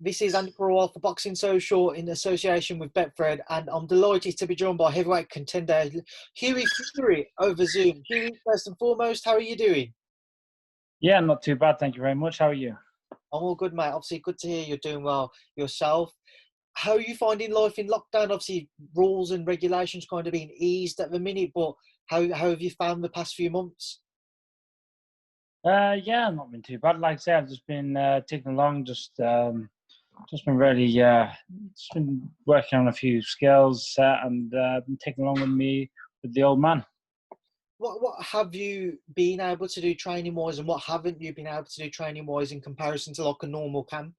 This is Andi Purewal for Boxing Social in association with Betfred, and I'm delighted to be joined by heavyweight contender Hughie over Zoom. Hughie, first and foremost, how are you doing? Yeah, not too bad. Thank you very much. How are you? I'm all good, mate. Obviously, good to hear you're doing well yourself. How are you finding life in lockdown? Obviously, rules and regulations kind of being eased at the minute, but how have you found the past few months? Yeah, not been too bad. Like I say, I've just been ticking along, just been really, just been working on a few skills and been taking along with me with the old man. What have you been able to do training wise, and what haven't you been able to do training wise in comparison to like a normal camp?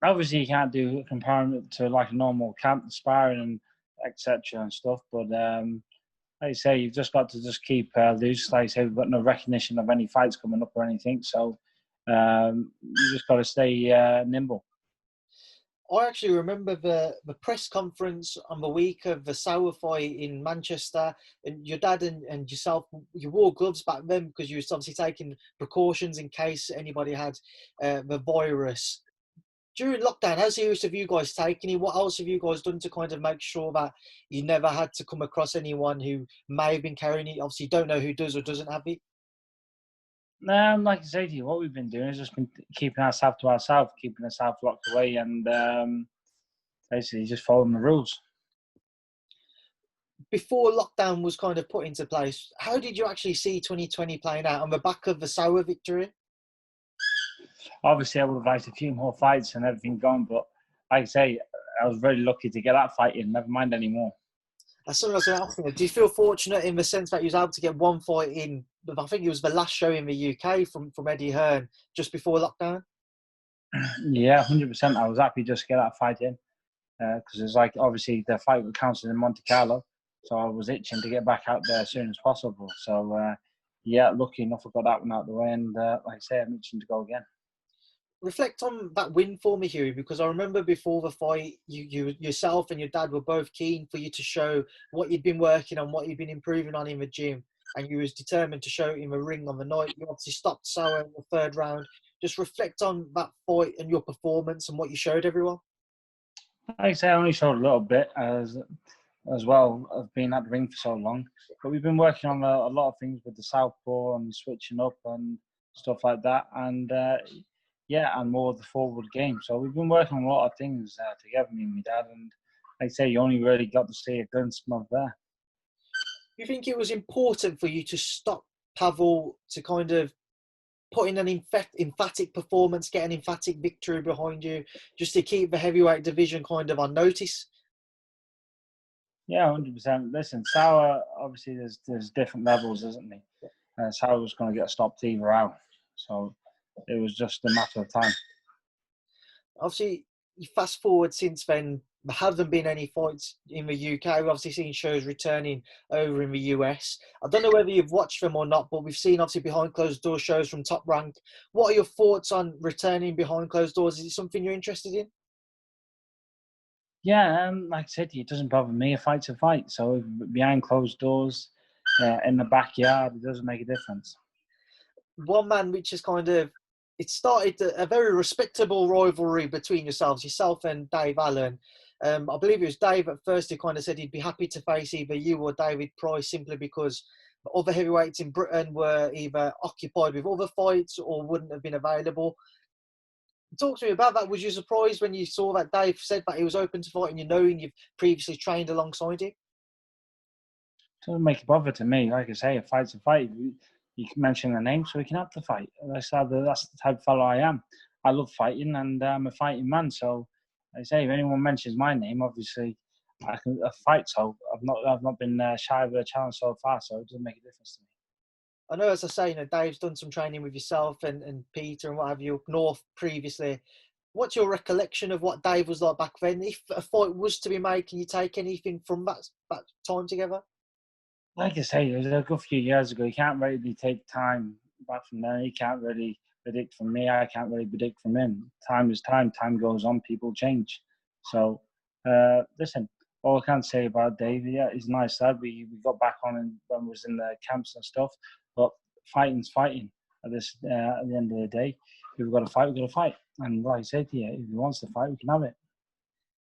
Obviously, you can't do comparing it to like a normal camp, sparring and etc. and stuff. But like I say, you've just got to just keep loose. Like I say, we've got no recognition of any fights coming up or anything, so you just got to stay nimble. I actually remember the press conference on the week of the Sauer fight in Manchester, and your dad and yourself, you wore gloves back then because you were obviously taking precautions in case anybody had the virus. During lockdown, how serious have you guys taken it? What else have you guys done to kind of make sure that you never had to come across anyone who may have been carrying it? Obviously, you don't know who does or doesn't have it. Like I say to you, what we've been doing is just been keeping ourselves to ourselves, keeping ourselves locked away, and basically just following the rules. Before lockdown was kind of put into place, how did you actually see 2020 playing out on the back of the Sauer victory? Obviously, I would have liked a few more fights and everything going, but like I say, I was very lucky to get that fight in. Never mind anymore. That's something I was going to ask you. Do you feel fortunate in the sense that you was able to get one fight in? I think it was the last show in the UK from Eddie Hearn just before lockdown. Yeah, 100%. I was happy just to get that fight in because it's like obviously the fight was cancelled in Monte Carlo, so I was itching to get back out there as soon as possible. So yeah, lucky enough I got that one out of the way, and like I say, I'm itching to go again. Reflect on that win for me, Hughie, because I remember before the fight, you yourself and your dad were both keen for you to show what you'd been working on, what you'd been improving on in the gym, and you was determined to show it in the ring on the night. You obviously stopped Sauer in the third round. Just reflect on that fight and your performance and what you showed everyone. Like I say, I only showed a little bit as well. I've been at the ring for so long, but we've been working on a lot of things with the southpaw and switching up and stuff like that, and yeah, and more of the forward game. So we've been working on a lot of things together, me and my dad, and like I say, you only really got to see a glimpse of there. Do you think it was important for you to stop Pavel to kind of put in an emphatic performance, get an emphatic victory behind you, just to keep the heavyweight division kind of on notice? Yeah, 100%. Listen, Sauer, obviously there's different levels, isn't there? Sauer was going to get stopped either out, so it was just a matter of time. Obviously, you fast forward since then, there haven't been any fights in the UK. We've obviously seen shows returning over in the US. I don't know whether you've watched them or not, but we've seen obviously behind closed door shows from Top Rank. What are your thoughts on returning behind closed doors? Is it something you're interested in? Yeah, like I said, it doesn't bother me. A fight's a fight. So behind closed doors, in the backyard, it doesn't make a difference. One man which is kind of, it started a very respectable rivalry between yourself and Dave Allen. I believe it was Dave at first who kind of said he'd be happy to face either you or David Price simply because other heavyweights in Britain were either occupied with other fights or wouldn't have been available. Talk to me about that. Was you surprised when you saw that Dave said that he was open to fighting you, knowing you've previously trained alongside him? It doesn't make a bother to me. Like I say, a fight's a fight. You can mention the name so we can have the fight. That's the type of fellow I am. I love fighting and I'm a fighting man. So like I say, if anyone mentions my name, obviously I can fight. So I've not been shy of a challenge so far. So it doesn't make a difference to me. I know, as I say, Dave's done some training with yourself and Peter and what have you, up north previously. What's your recollection of what Dave was like back then? If a fight was to be made, can you take anything from that time together? Like I say, it was a good few years ago. You can't really take time back from there. You can't really predict from me. I can't really predict from him. Time is time. Time goes on. People change. So, listen, all I can say about Dave, yeah, he's a nice lad. We got back on him when we was in the camps and stuff. But fighting's fighting at the end of the day. if we've got to fight, we've got to fight. And like I said to you, if he wants to fight, we can have it.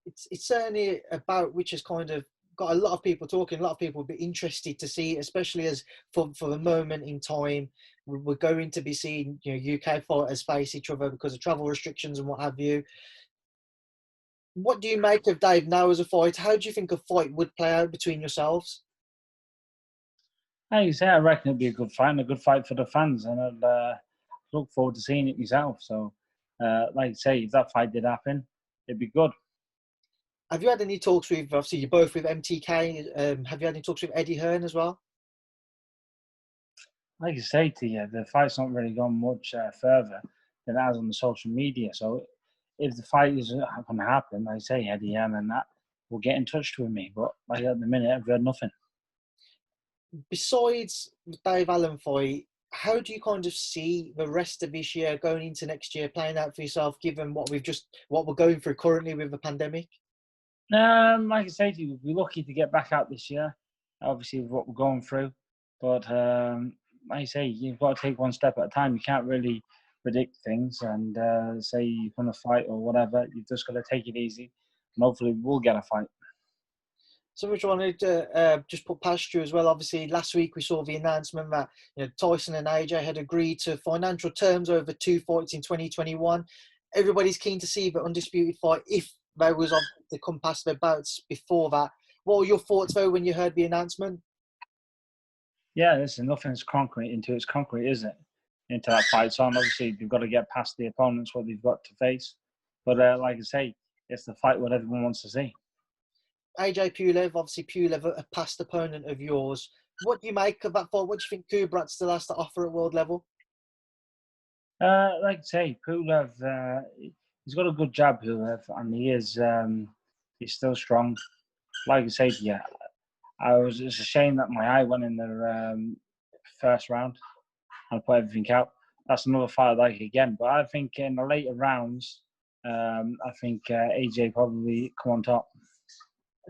It's certainly a bout which has kind of got a lot of people talking. A lot of people would be interested to see, especially as for the moment in time, we're going to be seeing UK fighters face each other because of travel restrictions and what have you. What do you make of Dave now as a fighter? How do you think a fight would play out between yourselves? Like you say, I reckon it'd be a good fight and a good fight for the fans, and I'd look forward to seeing it myself. So, like you say, if that fight did happen, it'd be good. Have you had any talks with, obviously you're both with MTK, have you had any talks with Eddie Hearn as well? Like I say to you, the fight's not really gone much further than it has on the social media. So, if the fight is going to happen, like I say, Eddie Hearn and that will get in touch with me. But like at the minute, I've heard nothing. Besides the Dave Allen fight, how do you kind of see the rest of this year going into next year playing out for yourself, given what we're going through currently with the pandemic? Like I say to you, we're lucky to get back out this year, obviously with what we're going through. But like I say, you've got to take one step at a time. You can't really predict things and say you're going to fight or whatever. You've just got to take it easy, and hopefully we'll get a fight. So which I wanted to just put past you as well. Obviously, last week we saw the announcement that Tyson and AJ had agreed to financial terms over 2 fights in 2021. Everybody's keen to see the undisputed fight if they was to come past their bouts before that. What were your thoughts though when you heard the announcement? Yeah, listen, nothing's concrete until it's concrete, is it? Into that fight. So obviously they've got to get past the opponents, what they've got to face. But like I say, it's the fight what everyone wants to see. AJ Pulev, obviously Pulev, a past opponent of yours. What do you make of that fight? What do you think Kubrat still has to offer at world level? Like I say, Pulev, he's got a good jab, Pulev, and he's still strong. Like I say to you, it's a shame that my eye went in the first round and put everything out. That's another fight I like again. But I think in the later rounds, I think AJ probably come on top.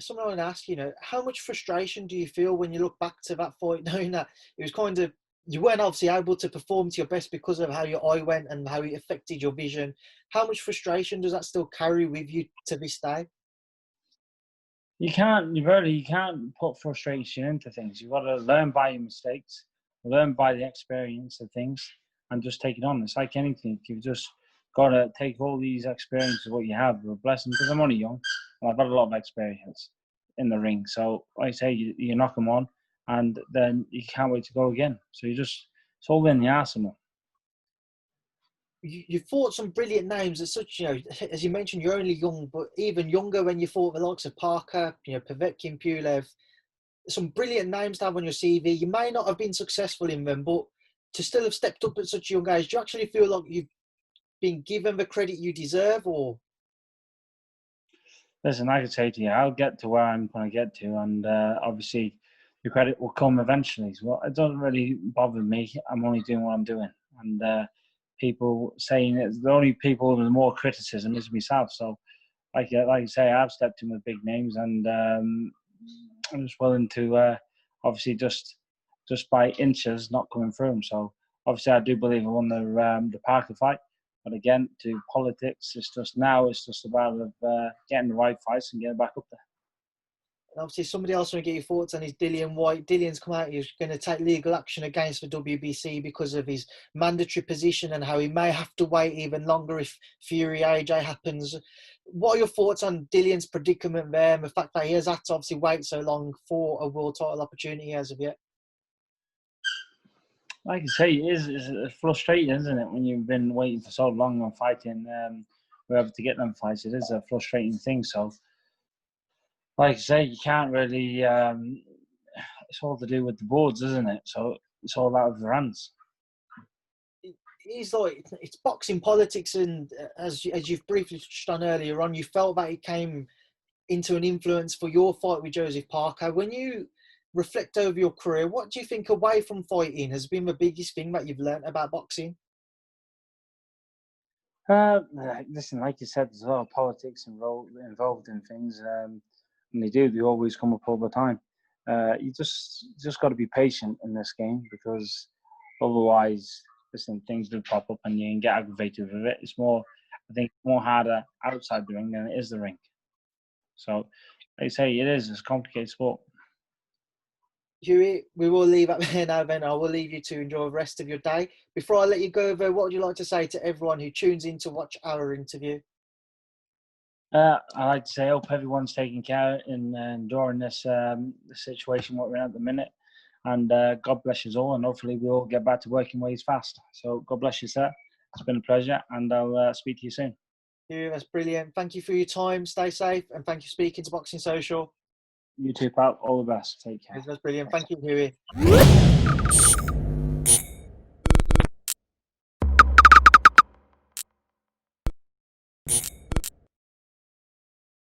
Someone I want to ask, how much frustration do you feel when you look back to that fight, knowing that it was kind of, you weren't obviously able to perform to your best because of how your eye went and how it affected your vision. How much frustration does that still carry with you to this day? You can't put frustration into things. You've got to learn by your mistakes, learn by the experience of things, and just take it on. It's like anything. You've just got to take all these experiences, what you have, with a blessing, because I'm only young, and I've had a lot of experience in the ring. So, like I say, you knock them on, and then you can't wait to go again. So it's all in the arsenal. You fought some brilliant names at such, as you mentioned, you're only young, but even younger when you fought the likes of Parker, Povetkin, Pulev, some brilliant names to have on your CV. You may not have been successful in them, but to still have stepped up at such a young age, do you actually feel like you've been given the credit you deserve, or? Listen, I could say to you, I'll get to where I'm going to get to, and obviously the credit will come eventually. So it doesn't really bother me. I'm only doing what I'm doing, and people saying it, the only people with more criticism is myself. So, like you say, I've stepped in with big names, and I'm just willing to obviously just by inches not coming through them. So obviously, I do believe I won the Parker fight. But again, to politics, it's just about getting the right fights and getting back up there. Obviously, somebody else want to get your thoughts on is Dillian Whyte. Dillian's come out, he's going to take legal action against the WBC because of his mandatory position and how he may have to wait even longer if Fury AJ happens. What are your thoughts on Dillian's predicament there and the fact that he has had to obviously wait so long for a world title opportunity as of yet? Like I say, it's frustrating, isn't it, when you've been waiting for so long on fighting whoever to get them fights. It is a frustrating thing. So, like I say, you can't really. It's all to do with the boards, isn't it? So it's all out of their hands. It's boxing politics, and as you've briefly touched on earlier on, you felt that it came into an influence for your fight with Joseph Parker. When you reflect over your career, what do you think away from fighting has been the biggest thing that you've learned about boxing? Listen, like you said, there's a lot of politics involved in things, and they always come up all the time. You just got to be patient in this game because otherwise listen, things do pop up and you can get aggravated with it. It's more, I think, more harder outside the ring than it is the ring. So, like I say, it's a complicated sport. Hughie, we will leave it there now then. I will leave you to enjoy the rest of your day. Before I let you go, though, what would you like to say to everyone who tunes in to watch our interview? I like to say, I hope everyone's taking care during this situation what we're in at the minute. And God bless you all, and hopefully we'll get back to working ways fast. So God bless you, sir. It's been a pleasure, and I'll speak to you soon. Yeah, that's brilliant. Thank you for your time. Stay safe, and thank you for speaking to Boxing Social. You too, pal. All the best. Take care. That's brilliant. Thank you, Hughie.